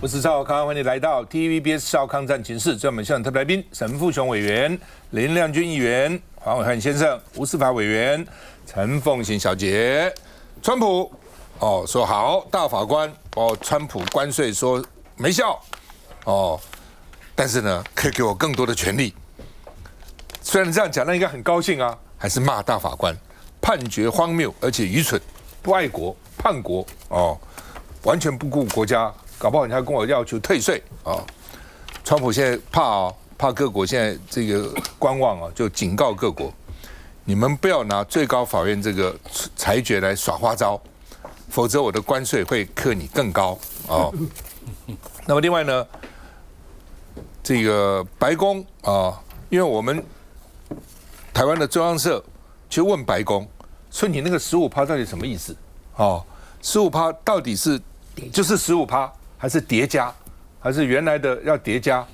我是赵少康，欢迎来到 TVBS 少康战情室。在我们现场特别来宾，沈富雄委员、林亮君议员、黄伟汉先生、吴思法委员、陈凤行小姐。川普说好，大法官川普关税说没效但是呢，可以给我更多的权利。虽然这样讲，那应该很高兴啊，还是骂大法官判决荒谬而且愚蠢，不爱国、叛国完全不顾国家。搞不好人家跟我要求退税川普现在怕各国现在这个观望就警告各国，你们不要拿最高法院这个裁决来耍花招，否则我的关税会克你更高那么另外呢，这个白宫因为我们台湾的中央社去问白宫，说你那个15%到底什么意思？15%到底是就是15%？还是叠加，还是原来的要叠加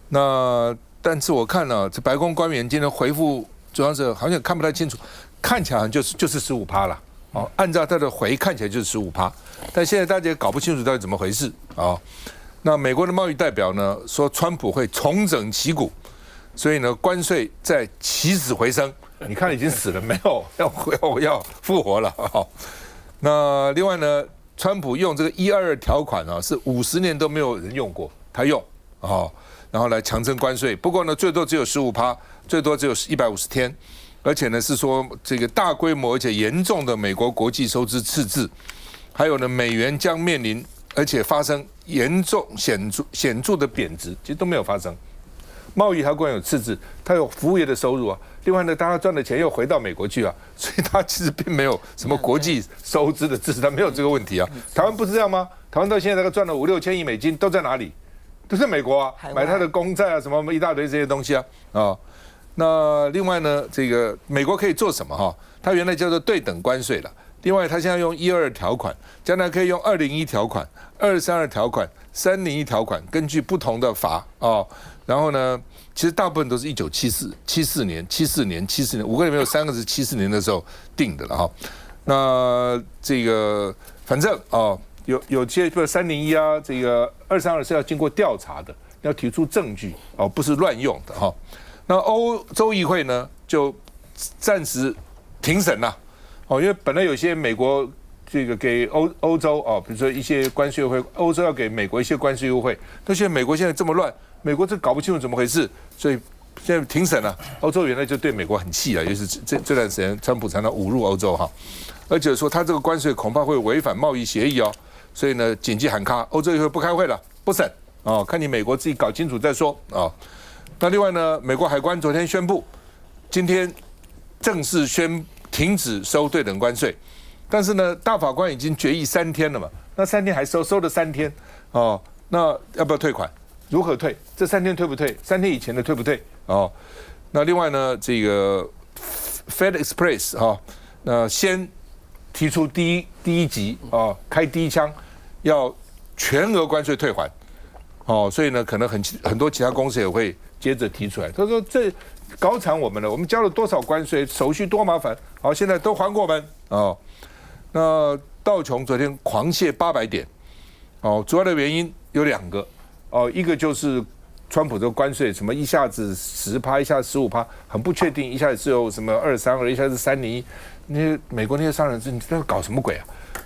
那但是我看了这白宫官员今天回复中央社，好像看不太清楚，看起来好像就是15%了按照他的回看起来就是15%，但现在大家也搞不清楚到底怎么回事那美国的贸易代表呢说，川普会重整旗鼓，所以呢关税在起死回生。你看已经死了没有？要复活了那另外呢？川普用这个122条款是50年都没有人用过，他用然后来强征关税。不过呢，最多只有15%，最多只有150天，而且呢是说这个大规模而且严重的美国国际收支赤字，还有呢美元将面临而且发生严重显著的贬值，其实都没有发生。贸易它固然有赤字，它有服务业的收入另外呢，大家赚的钱又回到美国去所以它其实并没有什么国际收支的支持，它没有这个问题台湾不是这样吗？台湾到现在大概赚了5、6千亿美金，都在哪里？都在美国买它的公债什么一大堆这些东西那另外呢，这个美国可以做什么它原来叫做对等关税了。另外，它现在用122条款，将来可以用201条款、232条款、301条款，根据不同的法然后呢，其实大部分都是1974年、74年，5个里面有3个是74年的时候定的了那这个反正有些比如301这个232是要经过调查的，要提出证据不是乱用的那欧洲议会呢就暂时停审了因为本来有些美国这个给欧洲比如说一些关税优惠，欧洲要给美国一些关税优惠，但现在美国现在这么乱，美国这搞不清楚怎么回事，所以现在停审了。欧洲原来就对美国很气尤其是这段时间，川普常常侮辱欧洲而且说他这个关税恐怕会违反贸易协议所以呢紧急喊卡，欧洲议会不开会了，不审看你美国自己搞清楚再说那另外呢，美国海关昨天宣布，今天正式停止收对等关税，但是呢，大法官已经决议3天了嘛，那3天还收了3天那要不要退款？如何退？这3天退不退？3天以前的退不退？那另外呢，这个 FedExpress 那先提出第一级开第一枪，要全额关税退还所以呢，可能很多其他公司也会接着提出来。他说这搞惨我们了，我们交了多少关税，手续多麻烦，现在都还给我们那道琼昨天狂泻800点主要的原因有2个一个就是川普这个关税什么一下子10%，一下子15%，很不确定，一下子只有什么232，一下子301，那些美国那些商人你在搞什么鬼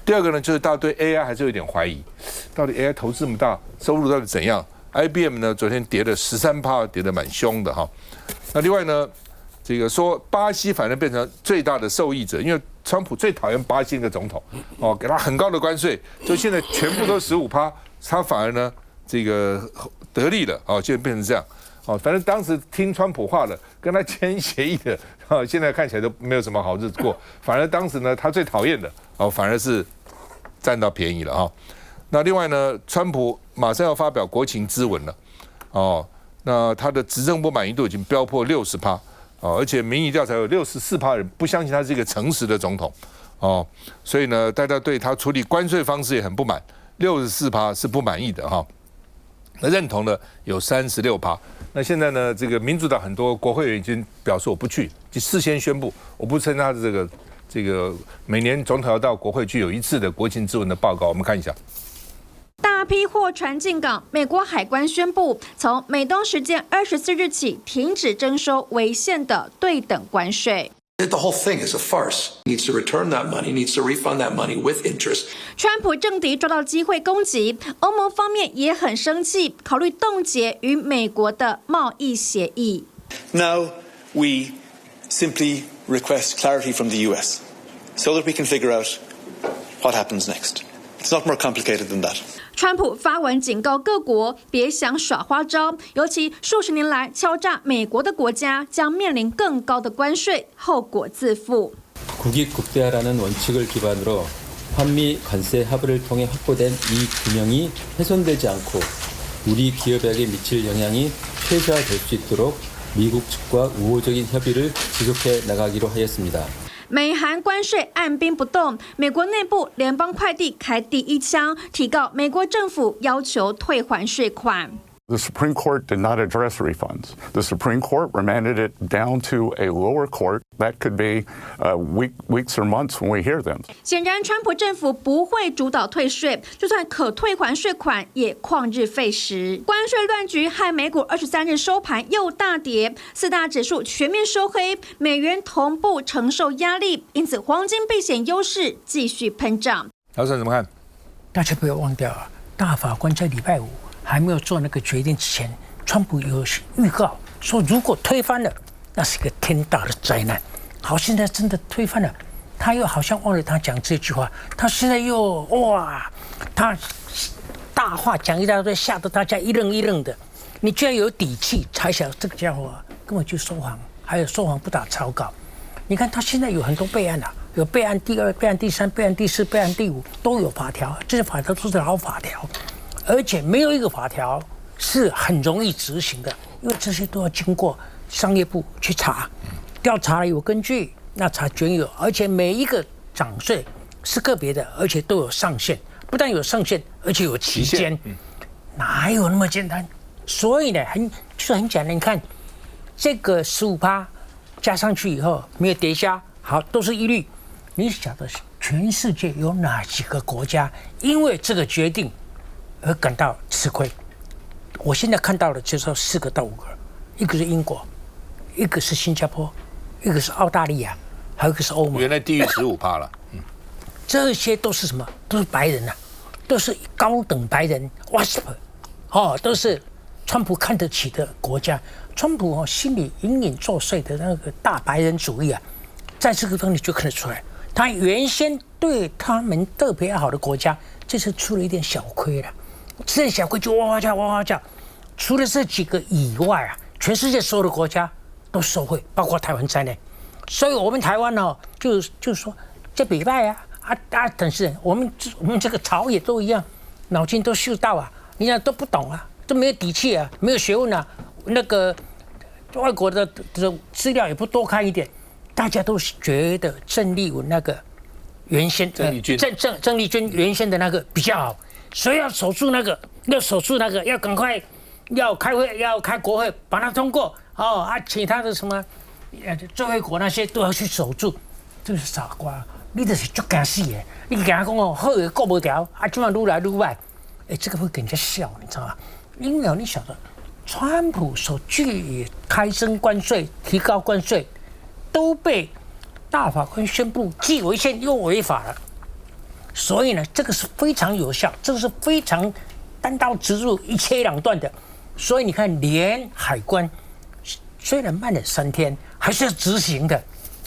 第二个呢，就是大家对 AI 还是有点怀疑，到底 AI 投资这么大，收入到底怎样？IBM 呢昨天跌了13%，跌得蛮凶的那另外呢，这个说巴西反而变成最大的受益者，因为川普最讨厌巴西那个总统给他很高的关税，就现在全部都15%，他反而呢这个得利了现在变成这样反正当时听川普话的，跟他签协议的现在看起来都没有什么好日子过，反而当时呢他最讨厌的反而是占到便宜了那另外呢，川普马上要发表国情咨文了那他的执政不满意度已经飙破60%而且民意调查有64%人不相信他是一个诚实的总统所以呢，大家对他处理关税方式也很不满，64%是不满意的那认同的有36%。那现在呢，这个民主党很多国会议员已经表示我不去，就事先宣布我不参加这个每年总统要到国会去有一次的国情咨文的报告，我们看一下。大家大批货船进港，美国海关宣布，从美东时间24日起停止征收违宪的对等关税。The whole thing is a farce. He needs to return that money, needs to refund that money with interest. 川普政敌抓到机会攻击，欧盟方面也很生气，考虑冻结与美国的贸易协议。Now we simply request clarity from the US so that we can figure out what happens next. It's not more complicated than that. 川普发文警告各国别想耍花招，尤其数十年来敲诈美国的国家将面临更高的关税，后果自负。 국익국대화라는 원칙을 기반으로 한미 관세 합의를 통해 확보된 이 균형이 훼손되지 않고 우리 기업에게 미칠 영향이 최소화될 수 있도록 미국 측과 우호적인 협의를 지속해 나가기로 하였습니다. 美韩关税按兵不动，美国内部联邦快递开第一枪，提告美国政府要求退还税款。 The Supreme Court did not address refunds. The Supreme Court remanded it down to a lower court. That could be weeks or months when we hear them. 显然，川普政府不会主导退税，就算可退还税款，也旷日费时。关税乱局害美股23日收盘又大跌，四大指数全面收黑，美元同步承受压力，因此黄金避险优势继续喷涨。老沈怎么看？大家不要忘掉啊，大法官在礼拜五还没有做那个决定之前，川普有预告说，如果推翻了，那是一个天大的灾难。好，现在真的推翻了，他又好像忘了他讲这句话，他现在又哇，他大话讲一大堆，吓得大家一愣一愣的。你居然有底气，才想这个家伙根本就说谎，还有说谎不打草稿。你看他现在有很多备案了，有备案第2、备案第3、备案第4、备案第5，都有法条，这些法条都是老法条。 而且没有一个法条是很容易执行的，因为这些都要经过商业部去查，调查有根据，那查全有，而且每一个涨税是个别的，而且都有上限，不但有上限，而且有期间，哪有那么简单？所以呢，很简单，你看这个15%加上去以后没有跌下，好，都是一律。你晓得全世界有哪几个国家因为这个决定 而感到吃亏。我现在看到的就是4个到5个，一个是英国，一个是新加坡，一个是澳大利亚，还有一个是欧盟。原来低于15%了。这些都是什么？都是白人啊，都是高等白人 ，WASP， 都是川普看得起的国家。川普心里隐隐作祟的那个大白人主义啊，在这个东西就看得出来。他原先对他们特别好的国家，这次出了一点小亏了。 这小亏就哇哇叫哇哇叫，除了这几个以外啊，全世界所有的国家都受惠，包括台湾在内。所以我们台湾呢，就是说这礼拜等是我们这个朝野都一样，脑筋都秀到啊，你看都不懂啊，都没有底气啊，没有学问啊，那个外国的资料也不多看一点，大家都觉得郑丽文那个原先郑丽君原先的那个比较好。 所以要守住那个，要赶快，要开会，要开国会，把它通过其他的什么，最惠国那些都要去守住。这个是傻瓜，你这是足惊死的。你跟他讲好的过不掉，今晚愈来愈坏，这个会给人家笑，你知道吗？因为你晓得，川普所拒开征关税、提高关税，都被大法官宣布既违宪又违法了。 所以呢，这个是非常有效，这个是非常单刀直入、一切两断的。所以你看，连海关虽然慢了3天，还是要执行的，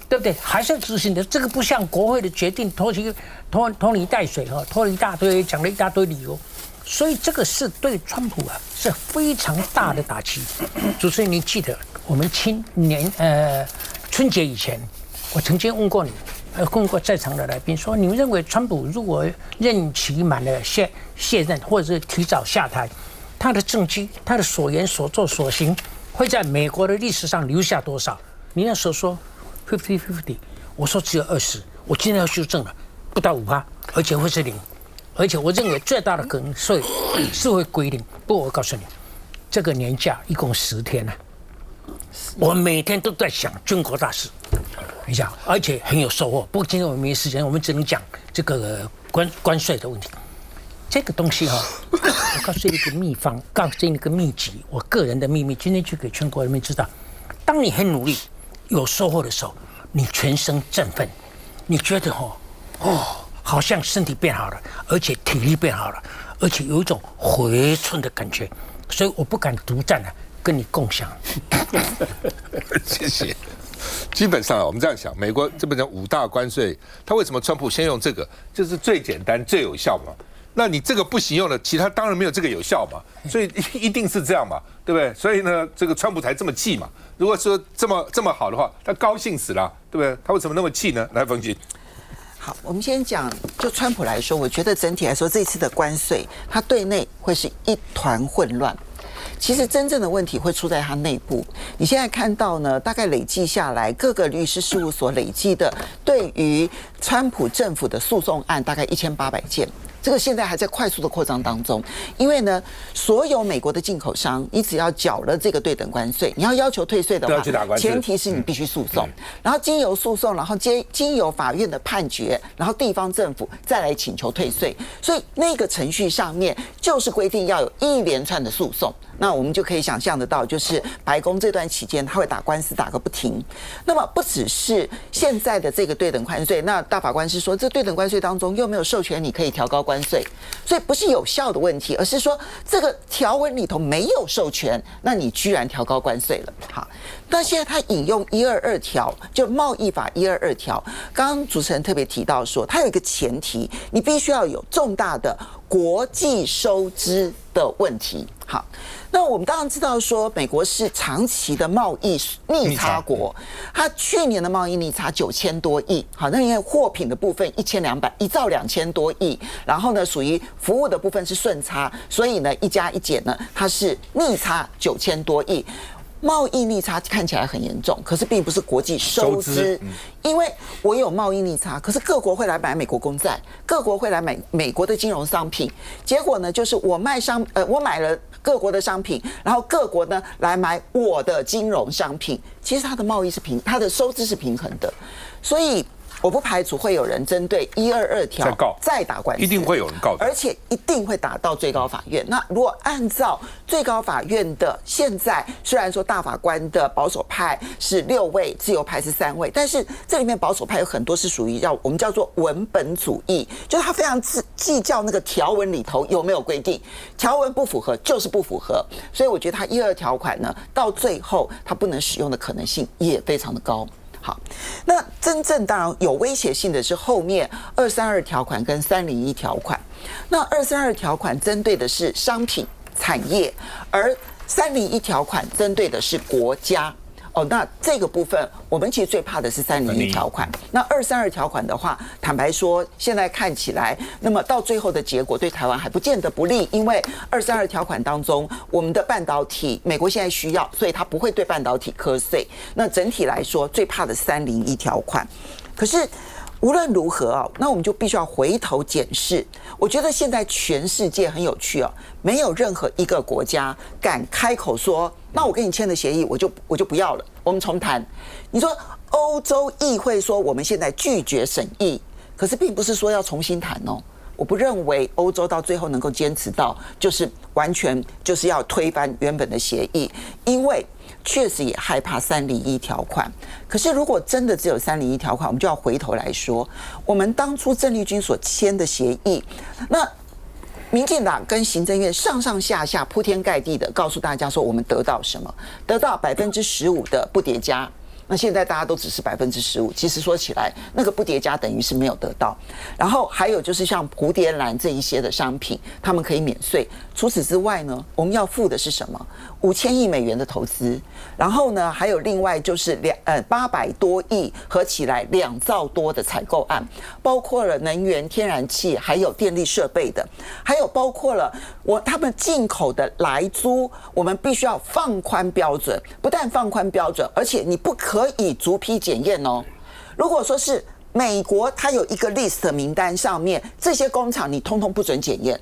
对不对？还是要执行的。这个不像国会的决定拖泥带水拖了一大堆，讲了一大堆理由。所以这个是对川普啊是非常大的打击。主持人，你记得我们春节以前，我曾经问过你。 问过在场的来宾说：“你们认为川普如果任期满了卸任，或者是提早下台，他的政绩、他的所言所作所行，会在美国的历史上留下多少？”你那时候说 50-50， 我说只有20，我今天要修正了，不到5%，而且会是0，而且我认为最大的可能是会归0。不过我告诉你，这个年假一共10天啊，我每天都在想军国大事。 一下，而且很有收获。不过今天我们没时间，我们只能讲这个关税的问题。这个东西我告诉你一个秘方，告诉你一个秘籍，我个人的秘密，今天就给全国人民知道。当你很努力、有收获的时候，你全身振奋，你觉得好像身体变好了，而且体力变好了，而且有一种回春的感觉，所以我不敢独占跟你共享。谢谢。基本上我们这样想，美国这边讲5大关税，他为什么川普先用这个？就是最简单、最有效嘛。那你这个不行用的，其他当然没有这个有效嘛，所以一定是这样嘛，对不对？所以呢，这个川普才这么气嘛。如果说这么好的话，他高兴死了，对不对？他为什么那么气呢？来，冯姐。好，我们先讲，就川普来说，我觉得整体来说，这次的关税，它对内会是一团混乱。其实真正的问题会出在它内部。你现在看到呢，大概累计下来，各个律师事务所累计的对于川普政府的诉讼案大概1800件。这个现在还在快速的扩张当中，因为呢，所有美国的进口商，你只要缴了这个对等关税，你要求退税的话，前提是你必须诉讼，然后经由诉讼，然后经由法院的判决，然后地方政府再来请求退税，所以那个程序上面就是规定要有一连串的诉讼。那我们就可以想象得到，就是白宫这段期间他会打官司打个不停。那么不只是现在的这个对等关税，那大法官是说，这对等关税当中又没有授权你可以调高关税，所以不是有效的问题，而是说这个条文里头没有授权，那你居然调高关税了。好，那现在他引用122条，就贸易法122条，刚刚主持人特别提到说，它有一个前提，你必须要有重大的国际收支的问题。好，那我们当然知道说，美国是长期的贸易逆差国，它去年的贸易逆差9000多亿。好，那因为货品的部分1兆2000多亿，然后呢，属于服务的部分是顺差，所以呢，一加一减呢，它是逆差9000多亿。贸易逆差看起来很严重，可是并不是国际收支，因为我有贸易逆差，可是各国会来买美国公债，各国会来买美国的金融商品，结果呢，就是我买了各国的商品，然后各国呢来买我的金融商品，其实它的贸易是它的收支是平衡的，所以我不排除会有人针对122条再打官司，一定会有人告，而且一定会打到最高法院。那如果按照最高法院的现在，虽然说大法官的保守派是6位，自由派是3位，但是这里面保守派有很多是属于我们叫做文本主义，就是他非常计较那个条文里头有没有规定，条文不符合就是不符合。所以我觉得他122条款呢，到最后他不能使用的可能性也非常的高。好，那真正当然有威胁性的是后面232条款跟301条款。那232条款针对的是商品产业，而301条款针对的是国家。那这个部分我们其实最怕的是301条款。那232条款的话，坦白说，现在看起来，那么到最后的结果对台湾还不见得不利，因为232条款当中，我们的半导体，美国现在需要，所以它不会对半导体课税。那整体来说，最怕的是301条款。可是无论如何那我们就必须要回头检视。我觉得现在全世界很有趣没有任何一个国家敢开口说，那我跟你签的协议我就不要了，我们重谈。你说欧洲议会说我们现在拒绝审议，可是并不是说要重新谈我不认为欧洲到最后能够坚持到就是完全就是要推翻原本的协议，因为确实也害怕301条款。可是如果真的只有301条款，我们就要回头来说，我们当初郑丽君所签的协议，那民进党跟行政院上上下下铺天盖地的告诉大家说，我们得到什么？得到15%的不叠加。那现在大家都只是15%，其实说起来，那个不叠加等于是没有得到。然后还有就是像蝴蝶兰这一些的商品，他们可以免税。除此之外呢，我们要付的是什么？5000亿美元的投资，然后呢，还有另外就是800多亿，合起来2兆多的采购案，包括了能源、天然气，还有电力设备的，还有包括了他们进口的来租，我们必须要放宽标准，不但放宽标准，而且你不可以逐批检验如果说是美国，它有一个 list 名单上面，这些工厂你通通不准检验。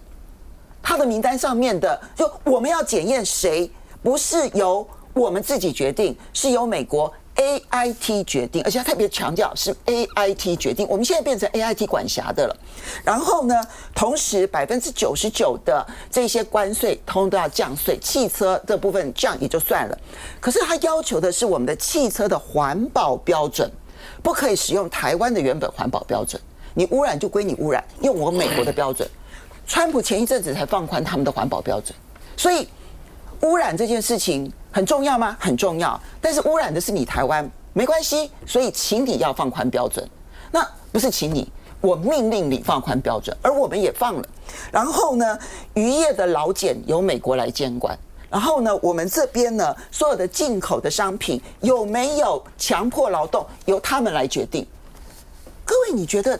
它的名单上面的，就我们要检验谁，不是由我们自己决定，是由美国 AIT 决定，而且他特别强调是 AIT 决定，我们现在变成 AIT 管辖的了。然后呢，同时99%的这些关税通通都要降税，汽车这部分降也就算了，可是他要求的是我们的汽车的环保标准，不可以使用台湾的原本环保标准，你污染就归你污染，用我美国的标准。川普前一阵子才放宽他们的环保标准，所以污染这件事情很重要吗？很重要，但是污染的是你台湾，没关系，所以请你要放宽标准。那不是请你，我命令你放宽标准，而我们也放了。然后呢，渔业的劳检由美国来监管。然后呢，我们这边呢，所有的进口的商品有没有强迫劳动，由他们来决定。各位，你觉得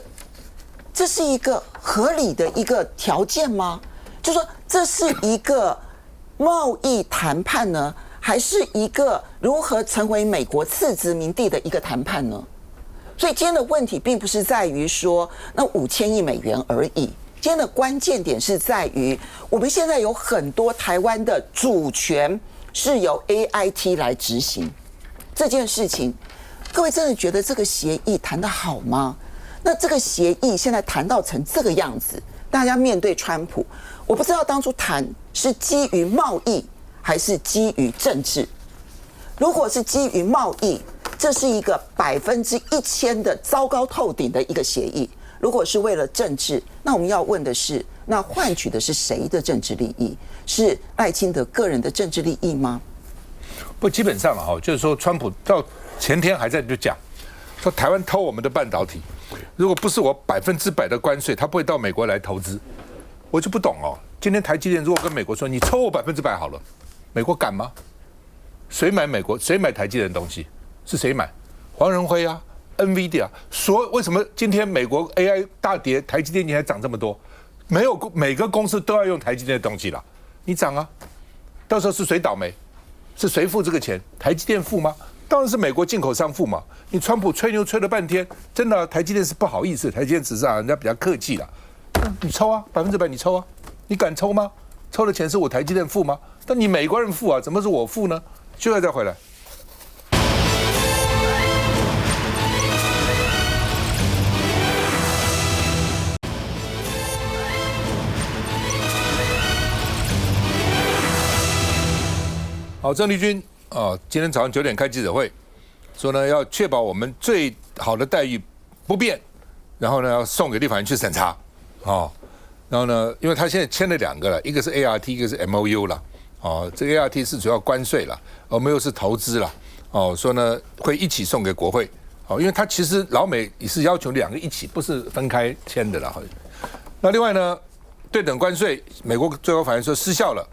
这是一个合理的一个条件吗？就说这是一个贸易谈判呢，还是一个如何成为美国次殖民地的一个谈判呢？所以今天的问题并不是在于说那5000亿美元而已，今天的关键点是在于我们现在有很多台湾的主权是由 AIT 来执行这件事情。各位真的觉得这个协议谈得好吗？那这个协议现在谈到成这个样子，大家面对川普，我不知道当初谈是基于贸易还是基于政治。如果是基于贸易，这是一个1000%的糟糕透顶的一个协议。如果是为了政治，那我们要问的是，那换取的是谁的政治利益？是赖清德个人的政治利益吗？不，基本上哈，就是说，川普到前天还在就讲说台湾偷我们的半导体，如果不是我100%的关税，他不会到美国来投资。我就不懂哦，今天台积电如果跟美国说你抽我100%好了，美国敢吗？谁买美国？谁买台积电的东西？是谁买？黄仁辉啊 ，NVIDIA 说为什么今天美国 AI 大跌，台积电还涨这么多？没有每个公司都要用台积电的东西啦，你涨啊，到时候是谁倒霉？是谁付这个钱？台积电付吗？当然是美国进口商付嘛。你川普吹牛吹了半天，真的台积电是不好意思，台积电只是人家比较客气啦。你抽啊，100%你抽啊，你敢抽吗？抽的钱是我台积电付吗？但你美国人付啊，怎么是我付呢？就要再回来。好，郑丽君今天早上9点开记者会，说呢要确保我们最好的待遇不变，然后呢要送给立法院去审查，然后呢，因为他现在签了2个了，一个是 ART， 一个是 MOU 了，这个 ART 是主要关税了 ，MOU 是投资了，说呢会一起送给国会，因为他其实老美也是要求2个一起，不是分开签的了。那另外呢，对等关税，美国最高法院说失效了。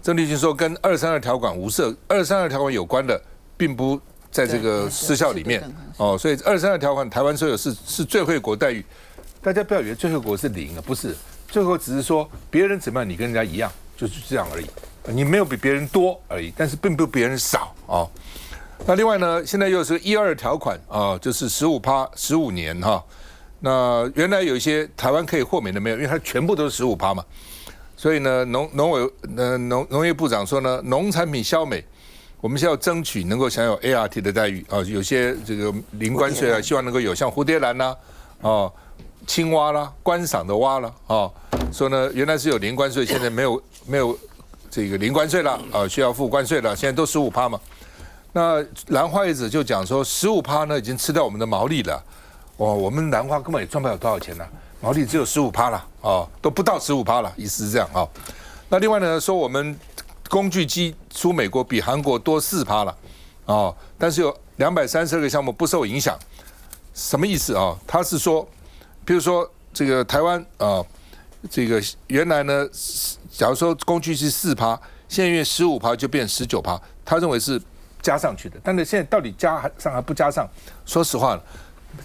郑丽君说，跟232条款无涉，232条款有关的，并不在这个失效里面。所以232条款，台湾所有是最惠国待遇。大家不要以为最惠国是0啊，不是，最后只是说别人怎么样，你跟人家一样，就是这样而已。你没有比别人多而已，但是并不比别人少啊。那另外呢，现在又是122条款就是15%，15年哈。那原来有一些台湾可以豁免的没有，因为它全部都是15%嘛。所以呢，农业部长说呢，农产品销美，我们是要争取能够享有 ART 的待遇啊，有些这个零关税啊，希望能够有像蝴蝶兰啦、青蛙啦、观赏的蛙啦说呢原来是有零关税，现在没有这个零关税了需要付关税了，现在都15%嘛。那兰花业者就讲说15%呢已经吃掉我们的毛利了，我们兰花根本也赚不了多少钱呢。毛利只有15%了都不到15%了，意思是这样那另外呢，说我们工具机出美国比韩国多4%了但是有232个项目不受影响，什么意思他是说，比如说这个台湾这个原来呢，假如说工具机4%，现在因为15%就变19%，他认为是加上去的，但是现在到底加上还不加上，说实话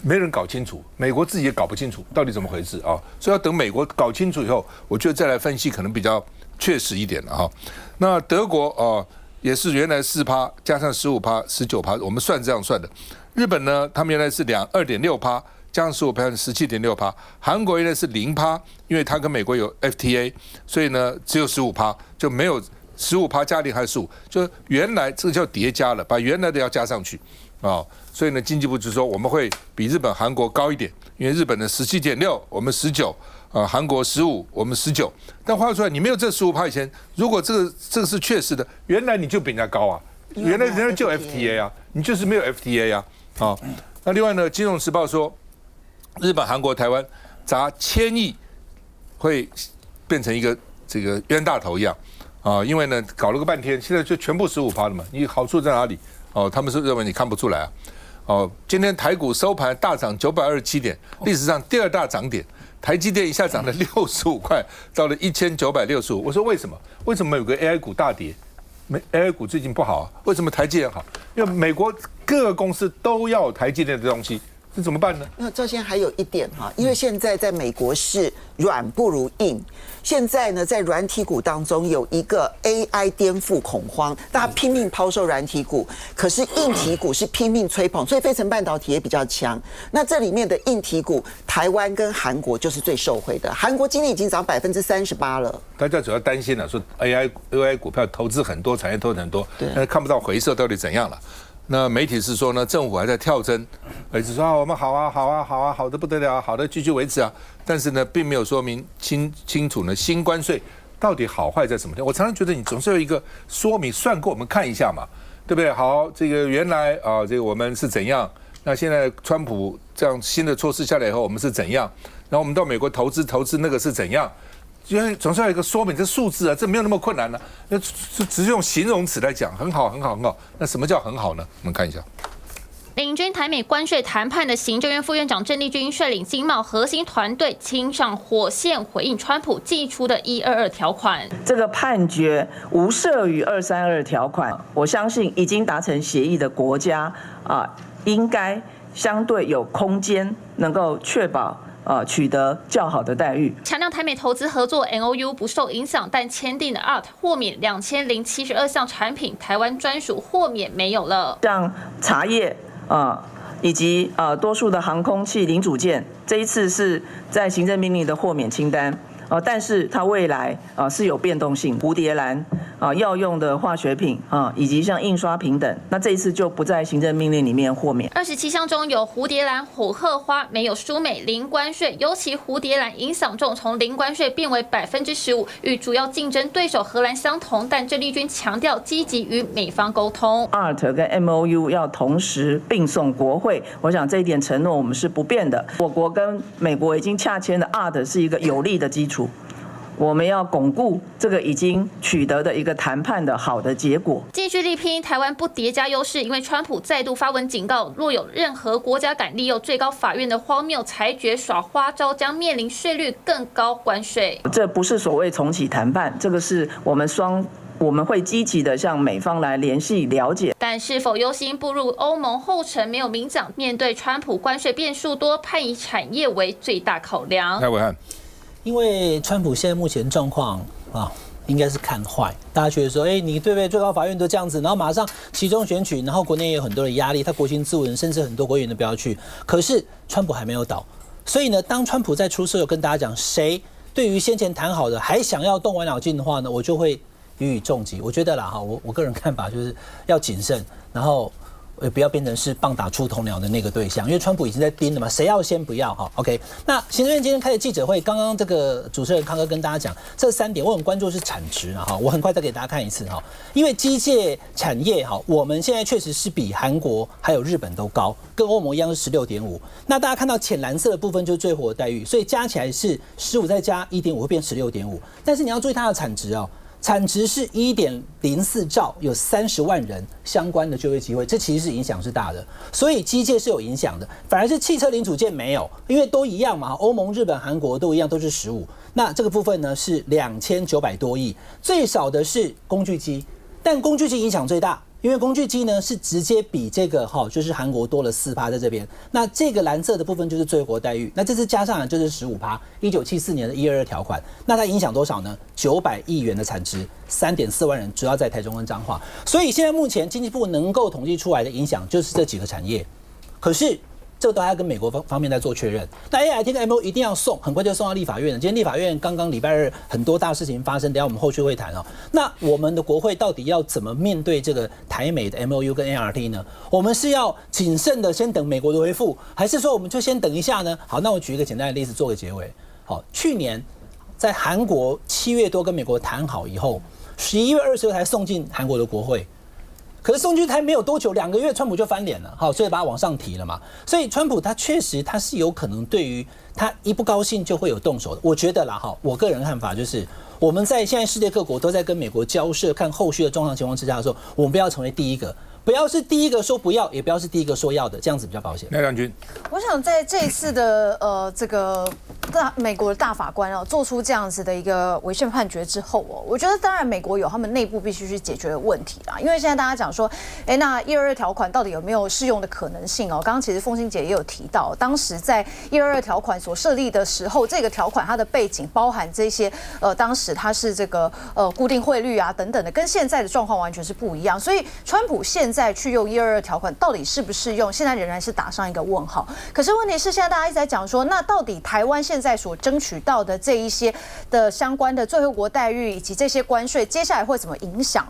没人搞清楚，美国自己也搞不清楚到底怎么回事所以要等美国搞清楚以后，我觉得再来分析可能比较确实一点了那德国也是原来4%加上15%、19%，我们算这样算的。日本呢，他们原来是2.6%加上15% 17.6%，韩国原来是0%，因为它跟美国有 FTA， 所以呢只有15%，就没有15%加0还是15%，就原来这个叫叠加了，把原来的要加上去所以呢，经济部就说我们会比日本、韩国高一点，因为日本的17.6，我们19，韩国15，我们19。但话说出来，你没有这15%以前，如果这个是确实的，原来你就比人家高啊，原来人家就 FTA 啊，你就是没有 FTA 啊，那另外呢，《金融时报》说，日本、韩国、台湾砸1000亿，会变成一个这个冤大头一样因为呢搞了个半天，现在就全部15%了嘛，你好处在哪里？他们是认为你看不出来啊。今天台股收盘大涨927点，历史上第2大涨点。台积电一下涨了65块，到了1965。我说为什么？为什么有个 AI 股大跌？AI 股最近不好啊？为什么台积电好？因为美国各个公司都要台积电的东西。这怎么办呢？那赵先生还有一点因为现在在美国是软不如硬，现在呢在软体股当中有一个 AI 颠覆恐慌，大家拼命抛售软体股，可是硬体股是拼命吹捧，所以费城半导体也比较强。那这里面的硬体股，台湾跟韩国就是最受惠的，韩国今天已经涨38%了。大家主要担心说 AI 股票投资很多，产业投资很多，但是看不到回色到底怎样了。那媒体是说呢，政府还在跳针，一直说我们好啊，好的不得了，好的继续维持啊。但是呢，并没有说明清楚呢，新关税到底好坏在什么地方。我常常觉得你总是有一个说明算给我们看一下嘛，对不对？好，这个原来这个我们是怎样，那现在川普这样新的措施下来以后，我们是怎样？然后我们到美国投资那个是怎样？因为总是要有一个说明，这数字这没有那么困难那只是用形容词来讲，很好。那什么叫很好呢？我们看一下。领军台美关税谈判的行政院副院长郑丽君率领经贸核心团队亲上火线回应川普寄出的122条款。这个判决无涉于232条款，我相信已经达成协议的国家应该相对有空间能够确保取得较好的待遇，强调台美投资合作 NOU 不受影响，但签订的 ART 豁免2072项产品，台湾专属豁免没有了。像茶叶以及多数的航空器零组件，这一次是在行政命令的豁免清单。但是它未来是有变动性，蝴蝶兰药用的化学品以及像印刷品等，那这一次就不在行政命令里面豁免。27项中有蝴蝶兰、火鹤花，没有输美零关税，尤其蝴蝶兰影响重，从零关税变为15%，与主要竞争对手荷兰相同。但郑丽君强调积极与美方沟通 ，ART 跟 MOU 要同时并送国会，我想这一点承诺我们是不变的。我国跟美国已经洽签的 ART 是一个有利的基础。我们要巩固这个已经取得的一个谈判的好的结果，继续力拼台湾不叠加优势。因为川普再度发文警告，若有任何国家敢利用最高法院的荒谬裁决耍花招，将面临税率更高关税。这不是所谓重启谈判，这个是我们会积极的向美方来联系了解。但是否忧心步入欧盟后尘没有明讲？面对川普关税变数多，盼以产业为最大考量。来，伟汉。因为川普现在目前状况应该是看坏，大家觉得说，你对不对？最高法院都这样子，然后马上期中选举，然后国内也有很多的压力，他国情咨文，甚至很多国员都不要去。可是川普还没有倒，所以呢，当川普在出事，有跟大家讲，谁对于先前谈好的还想要动歪脑筋的话呢，我就会予以重击。我觉得啦我个人看法就是要谨慎，然后不要变成是棒打出头鸟的那个对象，因为川普已经在盯了嘛，谁要先不要哈 ？OK， 那行政院今天开的记者会，刚刚这个主持人康哥跟大家讲这3点，我很关注是产值哈，我很快再给大家看一次哈，因为机械产业哈，我们现在确实是比韩国还有日本都高，跟欧盟一样是16.5。那大家看到浅蓝色的部分就是最活的待遇，所以加起来是15再加1.5会变16.5，但是你要注意它的产值产值是1.04兆，有30万人相关的就业机会，这其实是影响是大的，所以机械是有影响的，反而是汽车零组件没有，因为都一样嘛，欧盟、日本、韩国都一样，都是15。那这个部分呢是2900多亿，最少的是工具机，但工具机影响最大。因为工具机呢是直接比这个就是韩国多了4%在这边，那这个蓝色的部分就是最活待遇，那这次加上来就是15%，1974年的122条款，那它影响多少呢？900亿元的产值，3.4万人，主要在台中跟彰化，所以现在目前经济部能够统计出来的影响就是这几个产业，可是这个都还要跟美国方面在做确认。那 AIT 跟 MOU 一定要送，很快就送到立法院了。今天立法院刚刚礼拜二很多大事情发生，等一下我们后续会谈哦。那我们的国会到底要怎么面对这个台美的 MOU 跟 ART 呢？我们是要谨慎的先等美国的回复，还是说我们就先等一下呢？好，那我举一个简单的例子做个结尾。好，去年在韩国7月多跟美国谈好以后，11月20日才送进韩国的国会。可是送进台没有多久，2个月，川普就翻脸了，好，所以把它往上提了嘛。所以川普他确实他是有可能对于他一不高兴就会有动手的。我觉得啦，哈，我个人看法就是，我们在现在世界各国都在跟美国交涉，看后续的状况情况之下的时候，我们不要成为第一个。不要是第一个说不要，也不要是第一个说要的，这样子比较保险。赖亮君，我想在这一次的这个美国的大法官做出这样子的一个违宪判决之后我觉得当然美国有他们内部必须去解决的问题啦。因为现在大家讲说，那122条款到底有没有适用的可能性刚刚其实凤馨姐也有提到，当时在122条款所设立的时候，这个条款它的背景包含这些当时它是这个固定汇率啊等等的，跟现在的状况完全是不一样。所以川普现在去用122条款到底适不适用，现在仍然是打上一个问号。可是问题是现在大家一直在讲说，那到底台湾现在所争取到的这一些的相关的最惠国待遇以及这些关税，接下来会怎么影响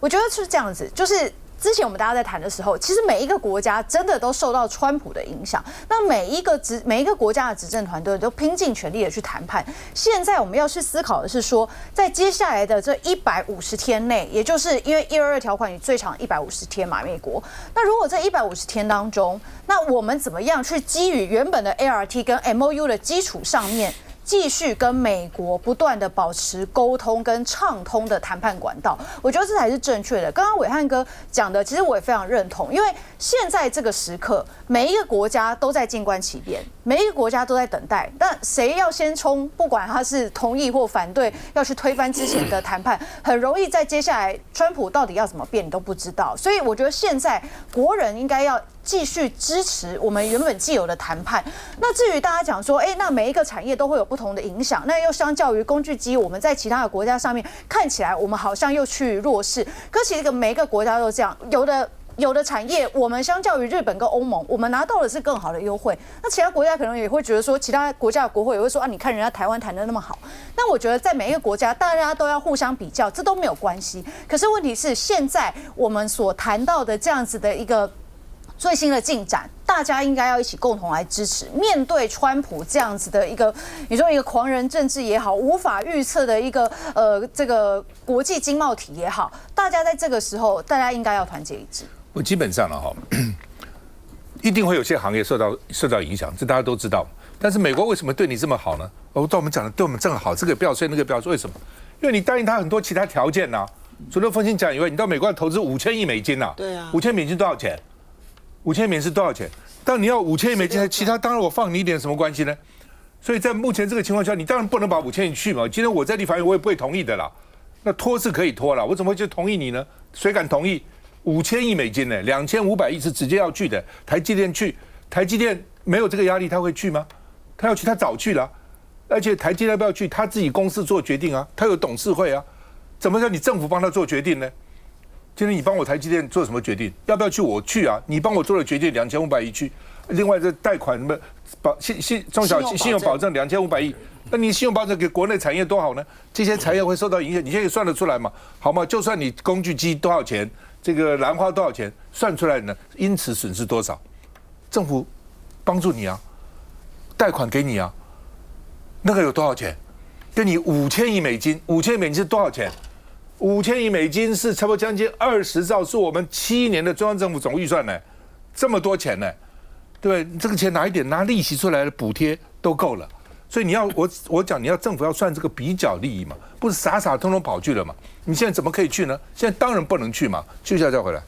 我觉得是这样子，就是之前我们大家在谈的时候，其实每一个国家真的都受到川普的影响。那每一个国家的执政团队都拼尽全力的去谈判。现在我们要去思考的是说，在接下来的这150天内，也就是因为122条款最长150天嘛，美国。那如果在150天当中，那我们怎么样去基于原本的 ART 跟 MOU 的基础上面，继续跟美国不断的保持沟通跟畅通的谈判管道，我觉得这才是正确的。刚刚暐瀚哥讲的，其实我也非常认同，因为现在这个时刻，每一个国家都在静观其变，每一个国家都在等待。但谁要先冲，不管他是同意或反对，要去推翻之前的谈判，很容易在接下来川普到底要怎么变，你都不知道。所以我觉得现在国人应该要继续支持我们原本既有的谈判。那至于大家讲说，那每一个产业都会有不同的影响，那又相较于工具机，我们在其他的国家上面看起来我们好像又去弱势，可其实每一个国家都这样，有的产业我们相较于日本跟欧盟，我们拿到的是更好的优惠，那其他国家可能也会觉得说，其他国家的国会也会说你看人家台湾谈得那么好。那我觉得在每一个国家大家都要互相比较，这都没有关系。可是问题是现在我们所谈到的这样子的一个最新的进展，大家应该要一起共同来支持。面对川普这样子的一个，你说一个狂人政治也好，无法预测的一个这个国际经贸体也好，大家在这个时候，大家应该要团结一致。我基本上一定会有些行业受到影响，这大家都知道。但是美国为什么对你这么好呢？照我们讲的，对我们正好，这个不要税，那个不要税，为什么？因为你答应他很多其他条件呐。除了凤馨讲以外，你到美国要投资5000亿美金呐。对啊。5000美金多少钱？5000美金是多少钱？但你要5000亿美金，其他当然我放你一点什么关系呢？所以在目前这个情况下，你当然不能把5000亿去嘛。今天我在立法院，我也不会同意的啦。那拖是可以拖了，我怎么会就同意你呢？谁敢同意？5000亿美金呢？2500亿是直接要去的。台积电去，台积电没有这个压力，他会去吗？他要去，他早去了。而且台积电要不要去，他自己公司做决定啊，他有董事会啊，怎么叫你政府帮他做决定呢？今天你帮我台积电做什么决定？要不要去？我去啊！你帮我做了决定，2500亿去。另外这贷款什么中小信用保证2500亿，那你信用保证给国内产业多好呢？这些产业会受到影响，你现在算得出来吗？好吗？就算你工具机多少钱，这个兰花多少钱，算出来呢？因此损失多少？政府帮助你啊，贷款给你啊，那个有多少钱？给你5000亿美金，5000亿美金是多少钱？5000亿美金是差不多将近20兆，是我们7年的中央政府总预算呢，这么多钱呢，对不对？这个钱拿一点，拿利息出来的补贴都够了。所以你要我讲，你要政府要算这个比较利益嘛，不是傻傻通通跑去了嘛？你现在怎么可以去呢？现在当然不能去嘛，休息一下再回来。